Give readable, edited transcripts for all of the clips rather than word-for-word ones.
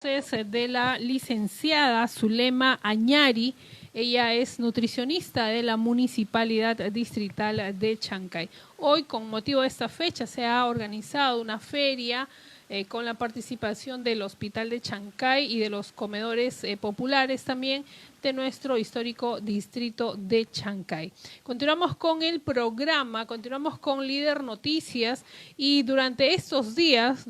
De la licenciada Zulema Añari. Ella es nutricionista de la Municipalidad Distrital de Chancay. Hoy, con motivo de esta fecha, se ha organizado una feria con la participación del Hospital de Chancay y de los comedores populares también de nuestro histórico distrito de Chancay. Continuamos con el programa, continuamos con Líder Noticias y durante estos días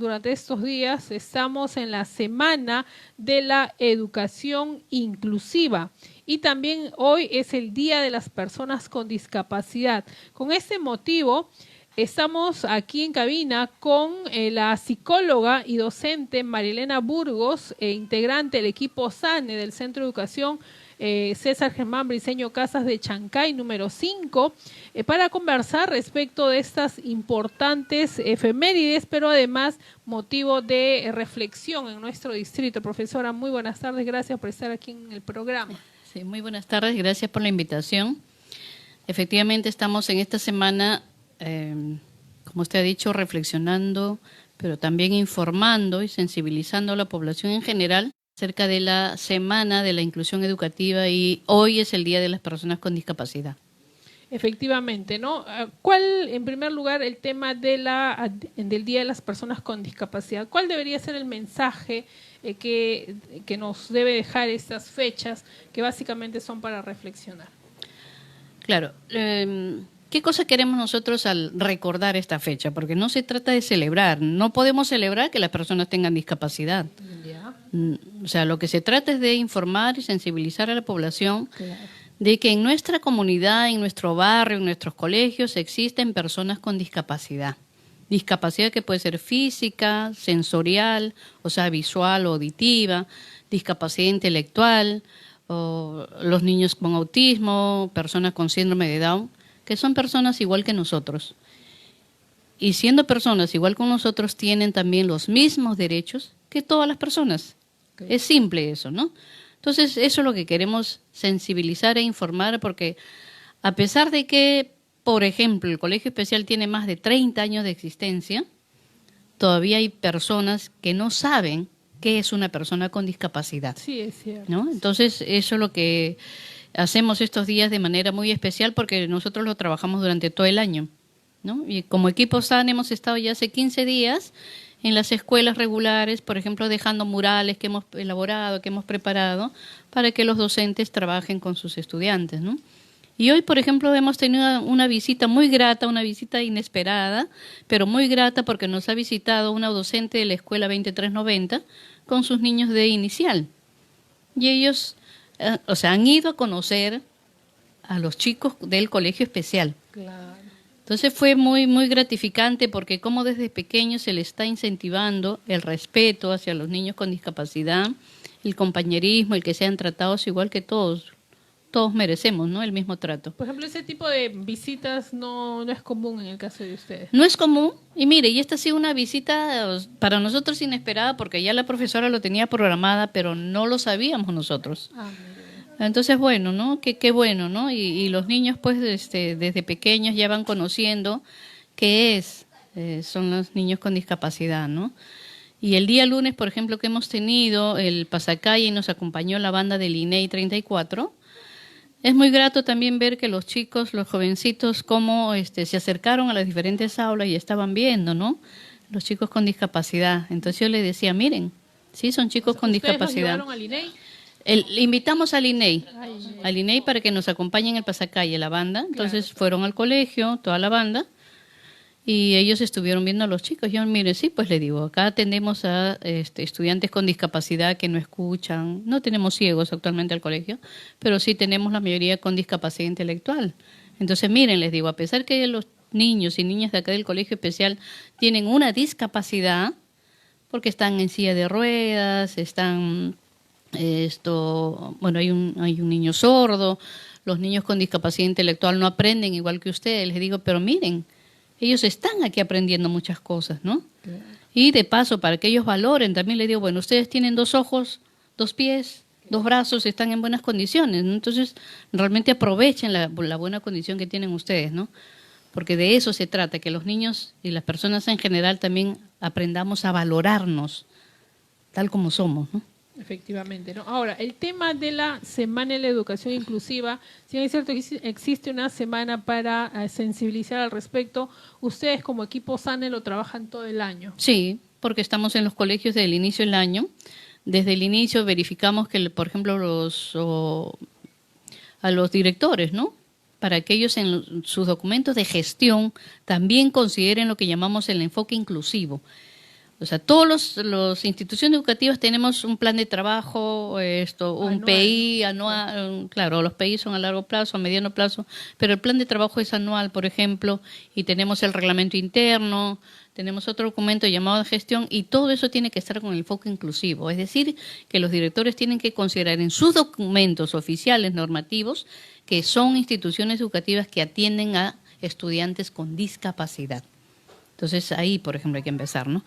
estamos en la Semana de la Educación Inclusiva. Y también hoy es el Día de las Personas con Discapacidad. Con este motivo, estamos aquí en cabina con la psicóloga y docente Marilena Burgos, integrante del equipo SANE del Centro de Educación César Germán Briceño Casas de Chancay, número 5, para conversar respecto de estas importantes efemérides, pero además motivo de reflexión en nuestro distrito. Profesora, muy buenas tardes, gracias por estar aquí en el programa. Sí, muy buenas tardes, gracias por la invitación. Efectivamente estamos en esta semana, como usted ha dicho, reflexionando, pero también informando y sensibilizando a la población en general acerca de la Semana de la Inclusión Educativa, y hoy es el Día de las Personas con Discapacidad. Efectivamente, ¿no? ¿Cuál, en primer lugar, el tema del Día de las Personas con Discapacidad? ¿Cuál debería ser el mensaje que nos debe dejar estas fechas, que básicamente son para reflexionar? Claro. ¿Qué cosa queremos nosotros al recordar esta fecha? Porque no se trata de celebrar. No podemos celebrar que las personas tengan discapacidad. Ya. O sea, lo que se trata es de informar y sensibilizar a la población. Claro. De que en nuestra comunidad, en nuestro barrio, en nuestros colegios existen personas con discapacidad. Discapacidad que puede ser física, sensorial, o sea, visual o auditiva, discapacidad intelectual, o los niños con autismo, personas con síndrome de Down, que son personas igual que nosotros. Y siendo personas igual que nosotros, tienen también los mismos derechos que todas las personas. Okay. Es simple eso, ¿no? Entonces, eso es lo que queremos sensibilizar e informar, porque a pesar de que, por ejemplo, el Colegio Especial tiene más de 30 años de existencia, todavía hay personas que no saben qué es una persona con discapacidad. Sí, es cierto. ¿No? Entonces, eso es lo que hacemos estos días de manera muy especial, porque nosotros lo trabajamos durante todo el año, ¿no? Y como equipo SAN hemos estado ya hace 15 días en las escuelas regulares, por ejemplo, dejando murales que hemos elaborado, que hemos preparado, para que los docentes trabajen con sus estudiantes, ¿no? Y hoy, por ejemplo, hemos tenido una visita muy grata, una visita inesperada, pero muy grata, porque nos ha visitado una docente de la Escuela 2390 con sus niños de inicial. Y ellos, han ido a conocer a los chicos del Colegio Especial. Claro. Entonces fue muy, muy gratificante, porque como desde pequeños se le está incentivando el respeto hacia los niños con discapacidad, el compañerismo, el que sean tratados igual que todos. Todos merecemos, ¿no?, el mismo trato. Por ejemplo, ese tipo de visitas no es común en el caso de ustedes. No es común, y mire, y esta ha sido una visita para nosotros inesperada, porque ya la profesora lo tenía programada, pero no lo sabíamos nosotros. Entonces, bueno, ¿no? Qué bueno, ¿no? Y los niños, pues, desde pequeños ya van conociendo qué son los niños con discapacidad, ¿no? Y el día lunes, por ejemplo, que hemos tenido el pasacalle y nos acompañó la banda del INEI 34, es muy grato también ver que los chicos, los jovencitos, cómo se acercaron a las diferentes aulas y estaban viendo, ¿no?, los chicos con discapacidad. Entonces yo les decía, miren, sí, son chicos con discapacidad. ¿Ustedes los llevaron al INEI? Invitamos al INEI para que nos acompañen en el pasacalle, la banda. Entonces claro, fueron al colegio, toda la banda, y ellos estuvieron viendo a los chicos. Yo, mire, sí, pues le digo, acá atendemos a estudiantes con discapacidad que no escuchan. No tenemos ciegos actualmente al colegio, pero sí tenemos la mayoría con discapacidad intelectual. Entonces, miren, les digo, a pesar que los niños y niñas de acá del Colegio Especial tienen una discapacidad, porque están en silla de ruedas, están... hay un niño sordo, los niños con discapacidad intelectual no aprenden igual que ustedes. Les digo, pero miren, ellos están aquí aprendiendo muchas cosas, ¿no? Claro. Y de paso, para que ellos valoren, también les digo, bueno, ustedes tienen 2 ojos, 2 pies, 2 brazos, están en buenas condiciones, ¿no? Entonces, realmente aprovechen la buena condición que tienen ustedes, ¿no? Porque de eso se trata, que los niños y las personas en general también aprendamos a valorarnos. tal como somos, ¿no? Efectivamente, ¿no? Ahora, el tema de la Semana de la Educación Inclusiva, si es cierto que existe una semana para sensibilizar al respecto, ustedes como equipo SANE lo trabajan todo el año. Sí, porque estamos en los colegios desde el inicio del año. Desde el inicio verificamos que, por ejemplo, a los directores, ¿no? Para que ellos en sus documentos de gestión también consideren lo que llamamos el enfoque inclusivo. O sea, todas las instituciones educativas tenemos un plan de trabajo, un anual, PI anual, claro, los PI son a largo plazo, a mediano plazo, pero el plan de trabajo es anual, por ejemplo, y tenemos el reglamento interno, tenemos otro documento llamado de gestión, y todo eso tiene que estar con el enfoque inclusivo. Es decir, que los directores tienen que considerar en sus documentos oficiales normativos que son instituciones educativas que atienden a estudiantes con discapacidad. Entonces, ahí, por ejemplo, hay que empezar, ¿no?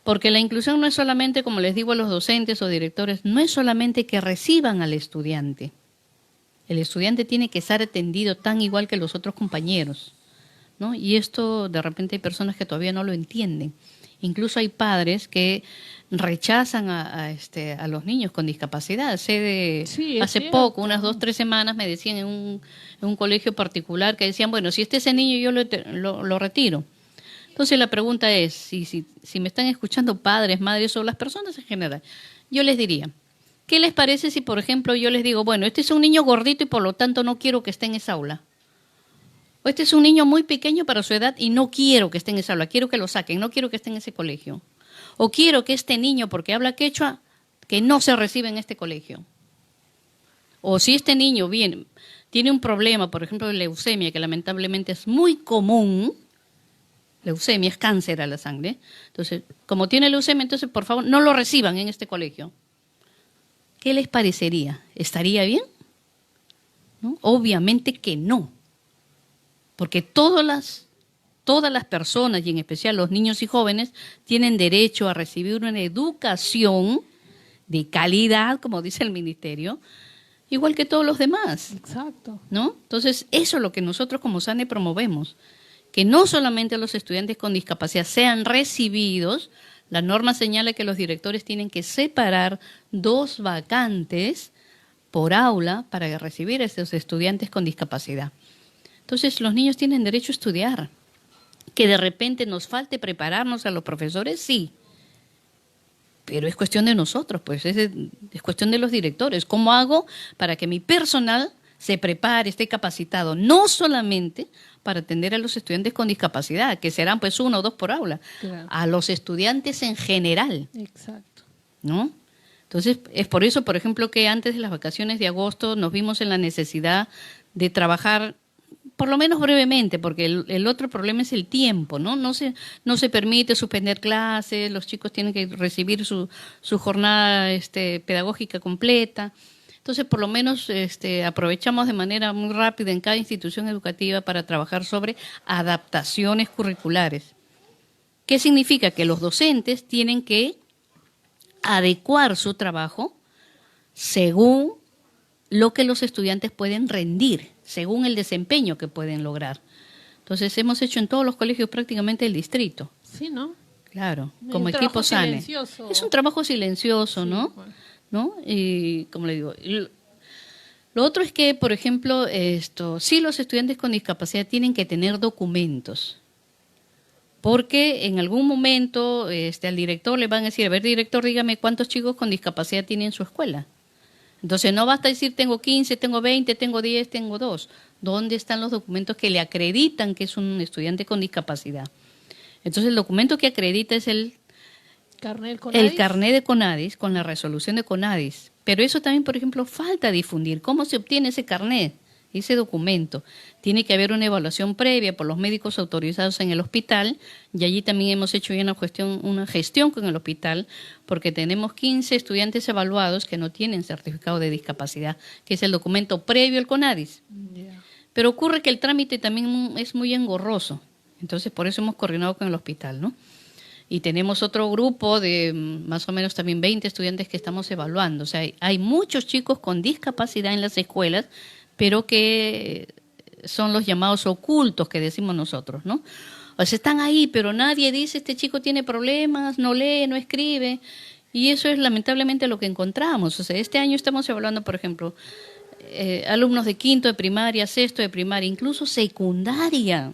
Porque la inclusión no es solamente, como les digo a los docentes o directores, no es solamente que reciban al estudiante. El estudiante tiene que ser atendido tan igual que los otros compañeros, ¿no? Y esto, de repente, hay personas que todavía no lo entienden. Incluso hay padres que rechazan a los niños con discapacidad. Hace cierto. poco, unas 2 o 3 semanas, me decían en un colegio particular que decían, bueno, si ese niño yo lo retiro. Entonces la pregunta es, si me están escuchando padres, madres o las personas en general, yo les diría, ¿qué les parece si, por ejemplo, yo les digo, bueno, este es un niño gordito y por lo tanto no quiero que esté en esa aula? O este es un niño muy pequeño para su edad y no quiero que esté en esa aula, quiero que lo saquen, no quiero que esté en ese colegio. O quiero que este niño, porque habla quechua, que no se reciba en este colegio. O si este niño tiene un problema, por ejemplo, de leucemia, que lamentablemente es muy común. Leucemia es cáncer a la sangre. Entonces, como tiene leucemia, entonces, por favor, no lo reciban en este colegio. ¿Qué les parecería? ¿Estaría bien? ¿No? Obviamente que no. Porque todas las personas, y en especial los niños y jóvenes, tienen derecho a recibir una educación de calidad, como dice el ministerio, igual que todos los demás. Exacto. ¿No? Entonces, eso es lo que nosotros como SANE promovemos. Que no solamente los estudiantes con discapacidad sean recibidos, la norma señala que los directores tienen que separar 2 vacantes por aula para recibir a estos estudiantes con discapacidad. Entonces, los niños tienen derecho a estudiar. Que de repente nos falte prepararnos a los profesores, sí. Pero es cuestión de nosotros, pues es cuestión de los directores. ¿Cómo hago para que mi personal se prepare, esté capacitado? No solamente para atender a los estudiantes con discapacidad, que serán pues 1 o 2 por aula, Claro. a los estudiantes en general, Exacto. ¿no? Entonces, es por eso, por ejemplo, que antes de las vacaciones de agosto nos vimos en la necesidad de trabajar, por lo menos brevemente, porque el otro problema es el tiempo, ¿no? No se permite suspender clases, los chicos tienen que recibir su jornada pedagógica completa. Entonces, por lo menos aprovechamos de manera muy rápida en cada institución educativa para trabajar sobre adaptaciones curriculares. ¿Qué significa? Que los docentes tienen que adecuar su trabajo según lo que los estudiantes pueden rendir, según el desempeño que pueden lograr. Entonces, hemos hecho en todos los colegios prácticamente del distrito. Sí, ¿no? Claro, Es como un equipo trabajo SANE. silencioso. Es un trabajo silencioso, Sí, ¿no? bueno. ¿No? Y como le digo, lo otro es que, por ejemplo, sí los estudiantes con discapacidad tienen que tener documentos, porque en algún momento al director le van a decir, a ver, director, dígame cuántos chicos con discapacidad tiene en su escuela. Entonces no basta decir tengo 15, tengo 20, tengo 10, tengo 2. ¿Dónde están los documentos que le acreditan que es un estudiante con discapacidad? Entonces el documento que acredita es el carnet de CONADIS con la resolución de CONADIS. Pero eso también, por ejemplo, falta difundir. ¿Cómo se obtiene ese carnet, ese documento? Tiene que haber una evaluación previa por los médicos autorizados en el hospital, y allí también hemos hecho ya una gestión con el hospital, porque tenemos 15 estudiantes evaluados que no tienen certificado de discapacidad, que es el documento previo al CONADIS. Yeah. Pero ocurre que el trámite también es muy engorroso, entonces por eso hemos coordinado con el hospital, ¿no? Y tenemos otro grupo de más o menos también 20 estudiantes que estamos evaluando. O sea, hay muchos chicos con discapacidad en las escuelas, pero que son los llamados ocultos que decimos nosotros, ¿no? O sea, están ahí, pero nadie dice, este chico tiene problemas, no lee, no escribe. Y eso es lamentablemente lo que encontramos. O sea, este año estamos evaluando, por ejemplo, alumnos de quinto de primaria, sexto de primaria, incluso secundaria.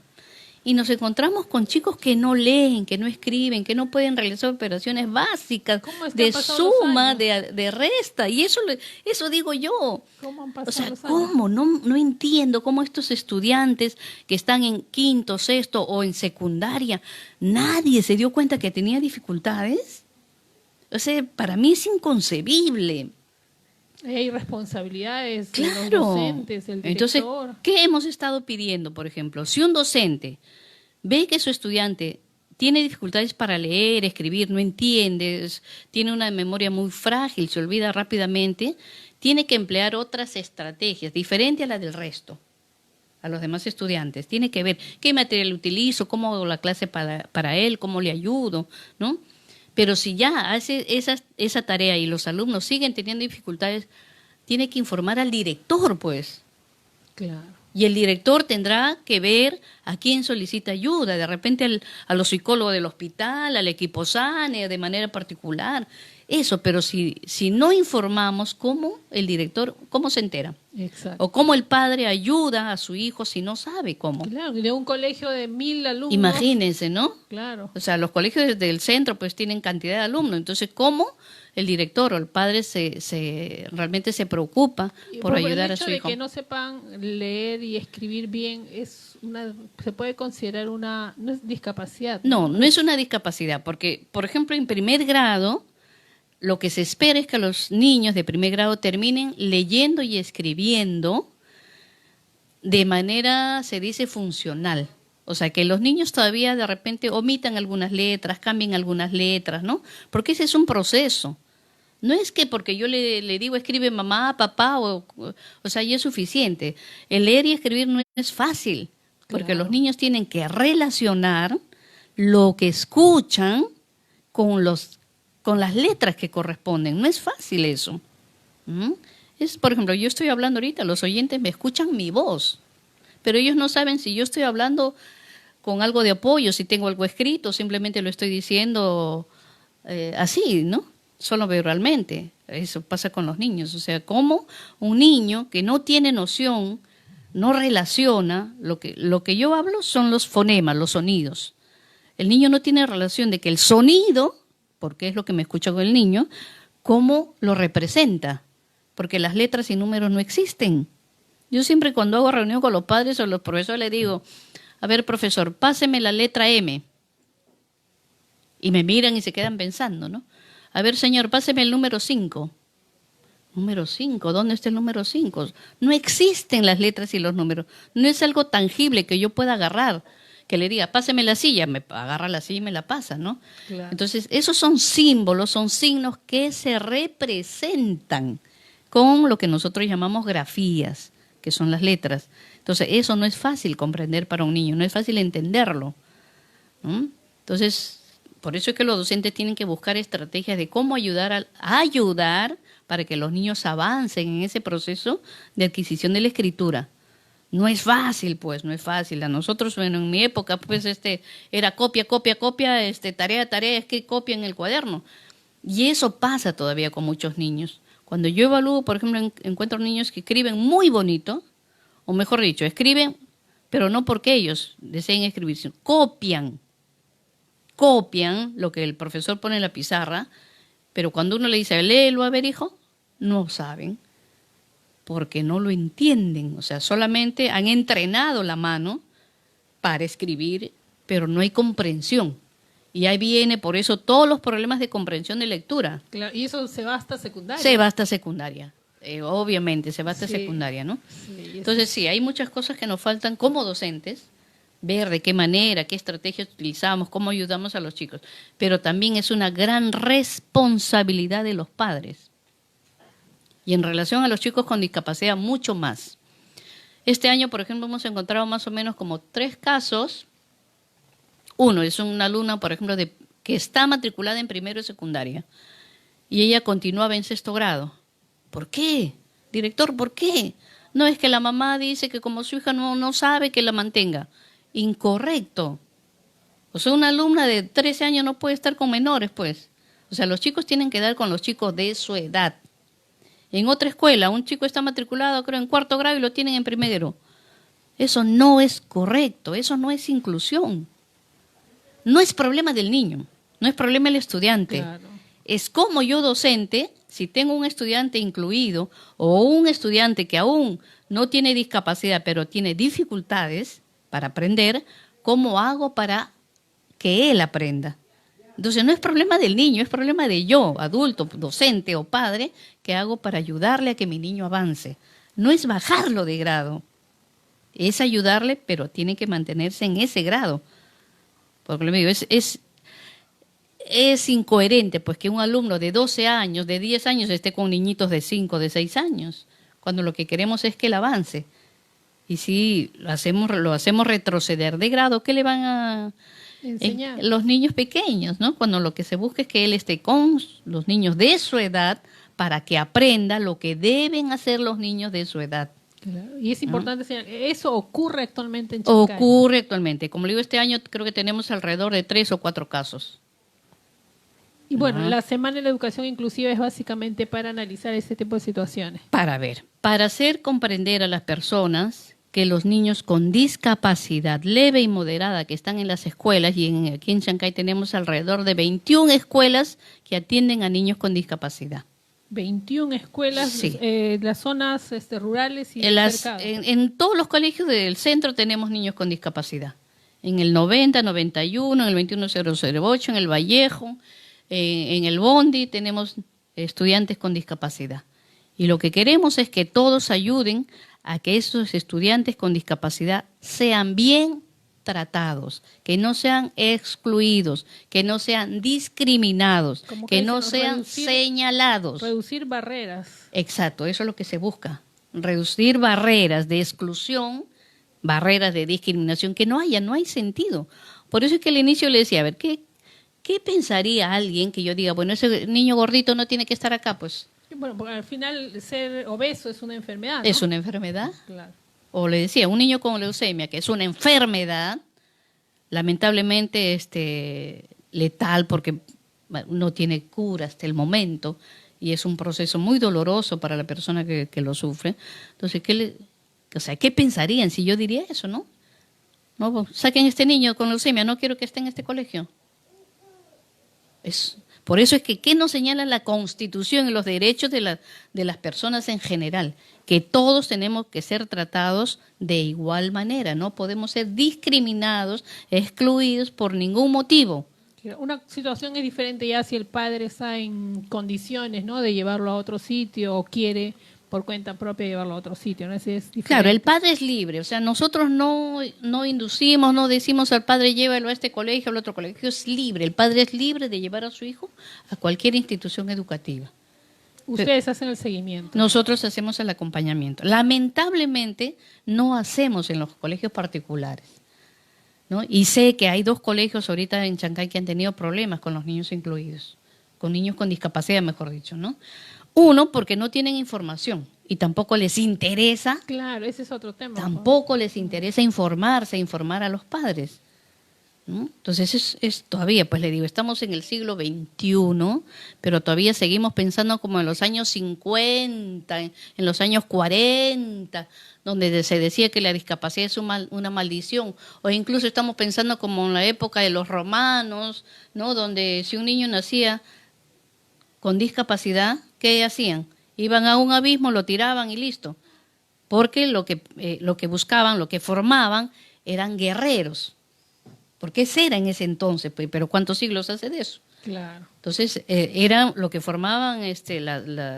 Y nos encontramos con chicos que no leen, que no escriben, que no pueden realizar operaciones básicas de suma, de resta. Y eso digo yo. ¿Cómo han pasado o sea, los años? ¿cómo? No entiendo cómo estos estudiantes que están en quinto, sexto o en secundaria, nadie se dio cuenta que tenía dificultades. O sea, para mí es inconcebible. Hay responsabilidades de Claro. los docentes, del director. Entonces, ¿qué hemos estado pidiendo, por ejemplo? Si un docente ve que su estudiante tiene dificultades para leer, escribir, no entiende, tiene una memoria muy frágil, se olvida rápidamente, tiene que emplear otras estrategias, diferente a la del resto, a los demás estudiantes. Tiene que ver qué material utilizo, cómo hago la clase para él, cómo le ayudo, ¿no? Pero si ya hace esa tarea y los alumnos siguen teniendo dificultades, tiene que informar al director, pues. Claro. Y el director tendrá que ver a quién solicita ayuda, de repente a los psicólogos del hospital, al equipo SANE, de manera particular. Eso, pero si no informamos, ¿cómo el director, cómo se entera? Exacto. O cómo el padre ayuda a su hijo si no sabe cómo. Claro, de un colegio de 1000 alumnos. Imagínense, ¿no? Claro. O sea, los colegios del centro pues tienen cantidad de alumnos. Entonces, ¿cómo el director o el padre realmente se preocupa por ayudar a su hijo? El hecho de que no sepan leer y escribir bien se puede considerar no es discapacidad. No es una discapacidad, porque, por ejemplo, en primer grado, lo que se espera es que los niños de primer grado terminen leyendo y escribiendo de manera, se dice, funcional. O sea, que los niños todavía de repente omitan algunas letras, cambien algunas letras, ¿no? Porque ese es un proceso. No es que porque yo le digo escribe mamá, papá, o sea, ya es suficiente. El leer y escribir no es fácil, porque Claro. los niños tienen que relacionar lo que escuchan con las letras que corresponden. No es fácil eso. Por ejemplo, yo estoy hablando ahorita, los oyentes me escuchan mi voz, pero ellos no saben si yo estoy hablando con algo de apoyo, si tengo algo escrito, simplemente lo estoy diciendo así, ¿no? Solo verbalmente. Eso pasa con los niños. O sea, como un niño que no tiene noción, no relaciona, lo que yo hablo son los fonemas, los sonidos. El niño no tiene relación de que el sonido, porque es lo que me escucha con el niño, cómo lo representa, porque las letras y números no existen. Yo siempre cuando hago reunión con los padres o los profesores les digo, a ver, profesor, páseme la letra M. Y me miran y se quedan pensando, ¿no? A ver, señor, páseme el número 5. Número 5, ¿dónde está el número 5? No existen las letras y los números. No es algo tangible que yo pueda agarrar, que le diga, páseme la silla, me agarra la silla y me la pasa, ¿no? Claro. Entonces, esos son símbolos, son signos que se representan con lo que nosotros llamamos grafías, que son las letras. Entonces, eso no es fácil comprender para un niño, no es fácil entenderlo, ¿no? Entonces, por eso es que los docentes tienen que buscar estrategias de cómo ayudar para que los niños avancen en ese proceso de adquisición de la escritura. No es fácil, pues, no es fácil. A nosotros, bueno, en mi época, pues, era copia, tarea, es que copia en el cuaderno. Y eso pasa todavía con muchos niños. Cuando yo evalúo, por ejemplo, encuentro niños que escriben muy bonito, o mejor dicho, escriben, pero no porque ellos deseen escribir, sino copian lo que el profesor pone en la pizarra, pero cuando uno le dice, léelo, a ver, hijo, no saben, porque no lo entienden. O sea, solamente han entrenado la mano para escribir, pero no hay comprensión. Y ahí viene, por eso, todos los problemas de comprensión de lectura. Claro, y eso se va hasta secundaria. Se va hasta secundaria. Obviamente, se va hasta secundaria, ¿no? Sí, Entonces, sí, hay muchas cosas que nos faltan como docentes, ver de qué manera, qué estrategias utilizamos, cómo ayudamos a los chicos. Pero también es una gran responsabilidad de los padres. Y en relación a los chicos con discapacidad, mucho más. Este año, por ejemplo, hemos encontrado más o menos como 3 casos. Uno es una alumna, por ejemplo, que está matriculada en primero y secundaria. Y ella continuaba en 6º grado. ¿Por qué? Director, ¿por qué? No, es que la mamá dice que como su hija no sabe, que la mantenga. Incorrecto. O sea, una alumna de 13 años no puede estar con menores, pues. O sea, los chicos tienen que dar con los chicos de su edad. En otra escuela, un chico está matriculado, creo, en 4º grado y lo tienen en primero. Eso no es correcto, eso no es inclusión. No es problema del niño, no es problema del estudiante. Claro. Es como yo docente, si tengo un estudiante incluido o un estudiante que aún no tiene discapacidad, pero tiene dificultades para aprender, ¿cómo hago para que él aprenda? Entonces no es problema del niño, es problema de yo, adulto, docente o padre, ¿qué hago para ayudarle a que mi niño avance? No es bajarlo de grado, es ayudarle, pero tiene que mantenerse en ese grado. Porque le digo, es incoherente pues que un alumno de 12 años, de 10 años esté con niñitos de 5, de 6 años, cuando lo que queremos es que él avance. Y si lo hacemos retroceder de grado, ¿qué le van a enseñar? Los niños pequeños, ¿no? Cuando lo que se busca es que él esté con los niños de su edad para que aprenda lo que deben hacer los niños de su edad. Claro. Y es importante señalar, eso ocurre actualmente en Chancay. Ocurre actualmente. Como le digo, este año creo que tenemos alrededor de 3 o 4 casos. Y bueno, la Semana de la Educación Inclusiva es básicamente para analizar este tipo de situaciones. Para hacer comprender a las personas que los niños con discapacidad leve y moderada que están en las escuelas, y aquí en Chancay tenemos alrededor de 21 escuelas que atienden a niños con discapacidad. 21 escuelas, sí. Las zonas rurales y en todos los colegios del centro tenemos niños con discapacidad. En el 90, 91, en el 21008, en el Vallejo, en el Bondi tenemos estudiantes con discapacidad. Y lo que queremos es que todos ayuden a que esos estudiantes con discapacidad sean bien tratados, que no sean excluidos, que no sean discriminados, que no sean señalados. Reducir barreras. Exacto, eso es lo que se busca. Reducir barreras de exclusión, barreras de discriminación, que no hay sentido. Por eso es que al inicio le decía, a ver, ¿qué pensaría alguien que yo diga, bueno, ese niño gordito no tiene que estar acá? Pues bueno, porque al final ser obeso es una enfermedad, ¿no? Es una enfermedad. Claro. O le decía, un niño con leucemia, que es una enfermedad, lamentablemente letal porque no tiene cura hasta el momento y es un proceso muy doloroso para la persona que lo sufre. Entonces, ¿qué pensarían si yo diría eso, no? No, saquen este niño con leucemia, no quiero que esté en este colegio. Por eso es que, ¿qué nos señala la Constitución y los derechos de las personas en general? Que todos tenemos que ser tratados de igual manera, no podemos ser discriminados, excluidos por ningún motivo. Una situación es diferente ya si el padre está en condiciones, ¿no?, de llevarlo a otro sitio o quiere por cuenta propia llevarlo a otro sitio, ¿no? Es diferente. Claro, el padre es libre, o sea, nosotros no inducimos, no decimos al padre llévalo a este colegio, al otro colegio, es libre, el padre es libre de llevar a su hijo a cualquier institución educativa. Ustedes hacen el seguimiento. Nosotros hacemos el acompañamiento. Lamentablemente no hacemos en los colegios particulares, ¿no? Y sé que hay 2 colegios ahorita en Chancay que han tenido problemas con los niños incluidos, con niños con discapacidad, mejor dicho, ¿no? Uno, porque no tienen información y tampoco les interesa. Claro, ese es otro tema. Tampoco les interesa informar a los padres, ¿no? Entonces es todavía, pues le digo, estamos en el siglo XXI, pero todavía seguimos pensando como en los años 50, en los años 40, donde se decía que la discapacidad es una maldición, o incluso estamos pensando como en la época de los romanos, ¿no?, donde si un niño nacía con discapacidad, ¿qué hacían? Iban a un abismo, lo tiraban y listo. Porque lo que buscaban, lo que formaban, eran guerreros. Porque ese era en ese entonces, pero ¿cuántos siglos hace de eso? Claro. Entonces, era lo que formaban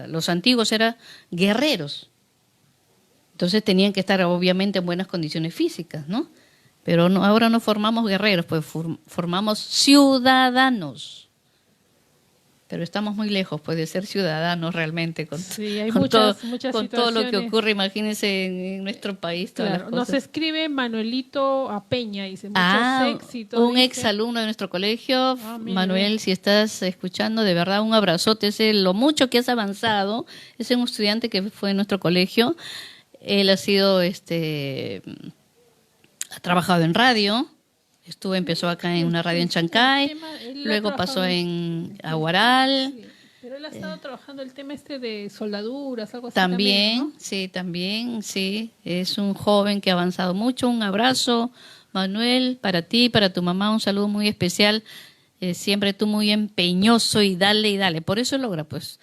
los antiguos eran guerreros. Entonces tenían que estar obviamente en buenas condiciones físicas, ¿no? Pero ahora no formamos guerreros, pues formamos ciudadanos. Pero estamos muy lejos, pues, de ser ciudadanos realmente con todo lo que ocurre. Imagínense en nuestro país. Claro, nos escribe Manuelito Apeña, dice, éxitos. Un exalumno de nuestro colegio. Manuel, si estás escuchando, de verdad, un abrazote. Sé lo mucho que has avanzado. Es un estudiante que fue en nuestro colegio. Él ha trabajado en radio. Empezó acá en una radio en Chancay, luego pasó en Aguaral. Sí, pero él ha estado trabajando el tema de soldaduras, algo así También, ¿no? sí, también, sí. Es un joven que ha avanzado mucho. Un abrazo, Manuel, para ti, para tu mamá, un saludo muy especial. Siempre tú muy empeñoso y dale. Por eso logra, pues.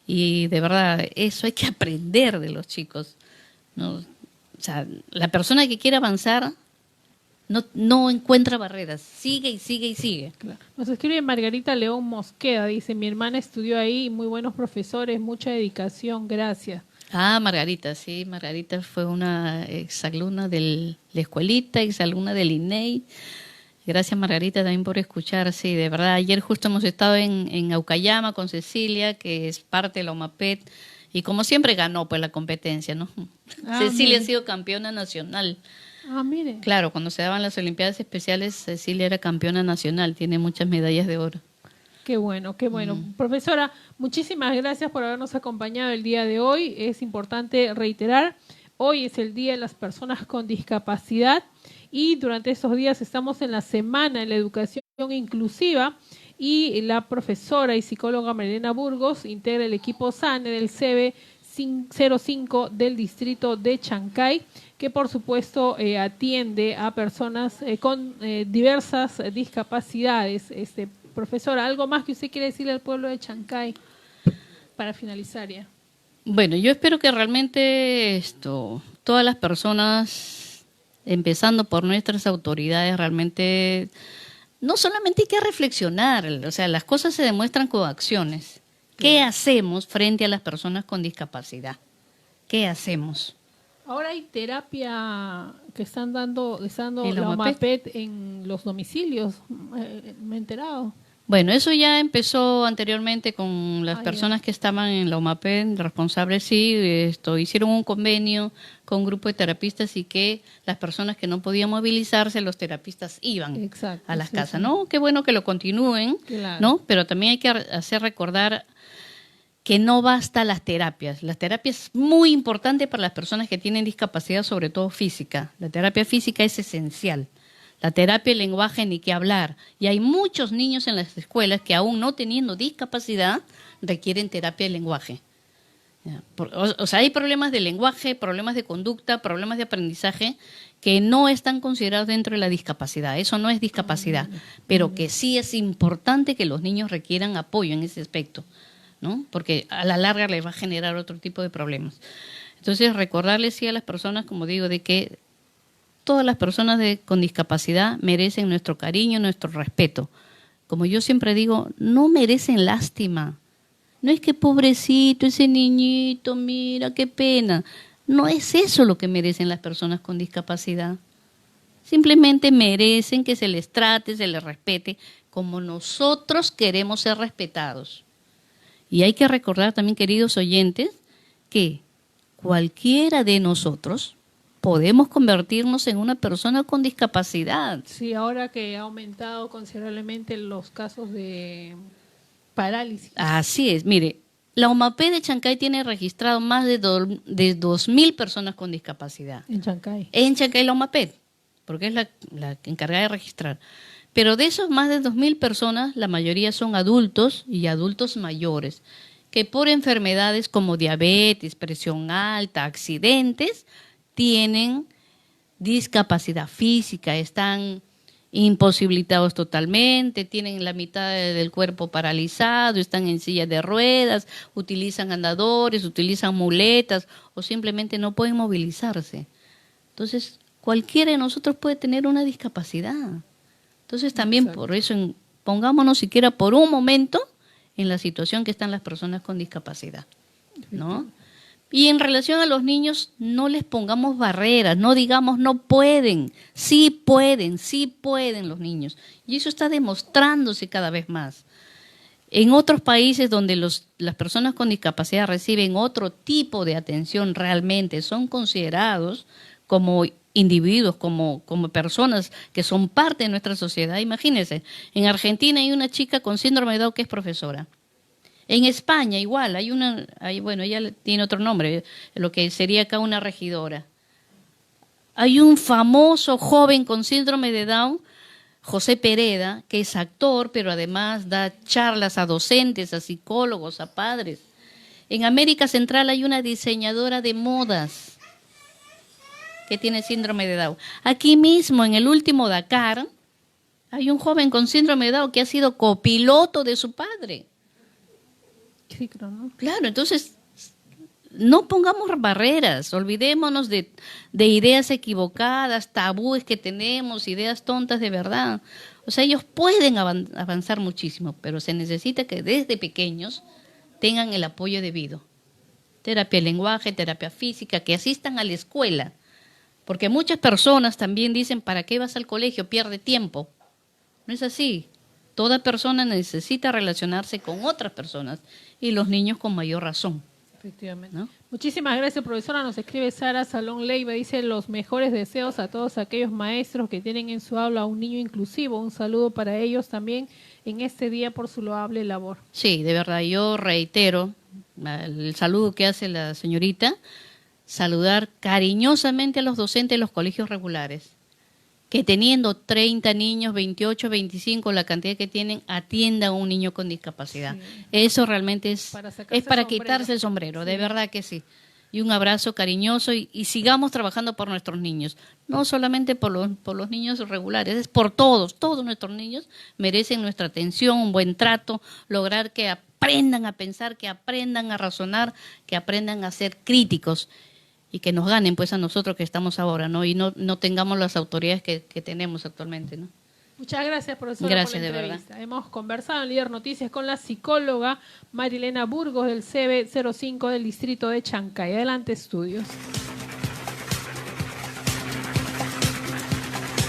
Y de verdad, eso hay que aprender de los chicos, ¿no? O sea, la persona que quiere avanzar no encuentra barreras, sigue y sigue y sigue. Claro. Nos escribe Margarita León Mosqueda, dice, mi hermana estudió ahí, muy buenos profesores, mucha dedicación, gracias. Ah, Margarita, sí, Margarita fue una exalumna de la escuelita, exalumna del INEI. Gracias, Margarita, también por escuchar. Sí, de verdad, ayer justo hemos estado en Aucayama con Cecilia, que es parte de la OMAPET, y como siempre ganó pues la competencia, ¿no? Cecilia ha sido campeona nacional. Ah, mire. Claro, cuando se daban las Olimpiadas Especiales, Cecilia era campeona nacional, tiene muchas medallas de oro. Qué bueno, qué bueno. Profesora, muchísimas gracias por habernos acompañado el día de hoy. Es importante reiterar, hoy es el Día de las Personas con Discapacidad y durante estos días estamos en la Semana de la Educación Inclusiva y la profesora y psicóloga Marilena Burgos integra el equipo SANE del CB 05 del distrito de Chancay, que por supuesto atiende a personas con diversas discapacidades. Profesora, ¿algo más que usted quiere decirle al pueblo de Chancay para finalizar ya? Bueno, yo espero que realmente todas las personas, empezando por nuestras autoridades, realmente no solamente hay que reflexionar, o sea, las cosas se demuestran con acciones. ¿Qué hacemos frente a las personas con discapacidad? ¿Qué hacemos? Ahora hay terapia que están dando ¿En la la OMAPET? OMAPET en los domicilios, me he enterado. Bueno, eso ya empezó anteriormente con las Ya. personas que estaban en la OMAPET, responsables, sí, hicieron un convenio con un grupo de terapistas y que las personas que no podían movilizarse, los terapistas iban Exacto, a las sí, casas, sí. ¿no? Qué bueno que lo continúen, Claro. ¿no? Pero también hay que hacer recordar que no basta las terapias. La terapia es muy importante para las personas que tienen discapacidad, sobre todo física. La terapia física es esencial. La terapia del lenguaje ni qué hablar. Y hay muchos niños en las escuelas que aún no teniendo discapacidad requieren terapia del lenguaje. O sea, hay problemas de lenguaje, problemas de conducta, problemas de aprendizaje que no están considerados dentro de la discapacidad. Eso no es discapacidad, pero que sí es importante que los niños requieran apoyo en ese aspecto, ¿no? Porque a la larga les va a generar otro tipo de problemas. Entonces, recordarles sí a las personas, como digo, de que todas las personas con discapacidad merecen nuestro cariño, nuestro respeto. Como yo siempre digo, no merecen lástima. No es que pobrecito ese niñito, mira qué pena. No es eso lo que merecen las personas con discapacidad. Simplemente merecen que se les trate, se les respete, como nosotros queremos ser respetados. Y hay que recordar también, queridos oyentes, que cualquiera de nosotros podemos convertirnos en una persona con discapacidad. Sí, ahora que ha aumentado considerablemente los casos de parálisis. Así es, mire, la OMAPET de Chancay tiene registrado más de 2.000 personas con discapacidad. En Chancay. En Chancay la OMAPET, porque es la encargada de registrar. Pero de esos más de 2.000 personas, la mayoría son adultos y adultos mayores, que por enfermedades como diabetes, presión alta, accidentes, tienen discapacidad física, están imposibilitados totalmente, tienen la mitad del cuerpo paralizado, están en silla de ruedas, utilizan andadores, utilizan muletas o simplemente no pueden movilizarse. Entonces, cualquiera de nosotros puede tener una discapacidad. Entonces, también Exacto. por eso pongámonos siquiera por un momento en la situación que están las personas con discapacidad, ¿no? Y en relación a los niños, no les pongamos barreras, no digamos no pueden, sí pueden los niños. Y eso está demostrándose cada vez más. En otros países donde las personas con discapacidad reciben otro tipo de atención realmente, son considerados como individuos, como personas que son parte de nuestra sociedad. Imagínense, en Argentina hay una chica con síndrome de Down que es profesora. En España igual, bueno, ella tiene otro nombre, lo que sería acá una regidora. Hay un famoso joven con síndrome de Down José Pereda, que es actor, pero además da charlas a docentes, a psicólogos, a padres. En América Central hay una diseñadora de modas que tiene síndrome de Down. Aquí mismo, en el último Dakar, hay un joven con síndrome de Down que ha sido copiloto de su padre. Sí, creo, ¿no? Claro, entonces no pongamos barreras, olvidémonos de ideas equivocadas, tabúes que tenemos, ideas tontas de verdad. O sea, ellos pueden avanzar muchísimo, pero se necesita que desde pequeños tengan el apoyo debido. Terapia de lenguaje, terapia física, que asistan a la escuela. Porque muchas personas también dicen, ¿para qué vas al colegio? Pierde tiempo. No es así. Toda persona necesita relacionarse con otras personas y los niños con mayor razón. Efectivamente. ¿No? Muchísimas gracias, profesora. Nos escribe Sara Salón Leiva, dice los mejores deseos a todos aquellos maestros que tienen en su aula a un niño inclusivo. Un saludo para ellos también en este día por su loable labor. Sí, de verdad, yo reitero el saludo que hace la señorita, saludar cariñosamente a los docentes de los colegios regulares, que teniendo 30 niños, 28, 25, la cantidad que tienen, atiendan a un niño con discapacidad. Sí. Eso realmente es para quitarse el sombrero, sí. De verdad que sí. Y un abrazo cariñoso y sigamos trabajando por nuestros niños. No solamente por los niños regulares, es por todos. Todos nuestros niños merecen nuestra atención, un buen trato, lograr que aprendan a pensar, que aprendan a razonar, que aprendan a ser críticos. Y que nos ganen pues a nosotros que estamos ahora, ¿no? Y no tengamos las autoridades que tenemos actualmente, ¿no? Muchas gracias, profesora, gracias, por la entrevista. De verdad. Hemos conversado en Líder Noticias con la psicóloga Marilena Burgos del CB 05 del distrito de Chancay. Adelante, estudios.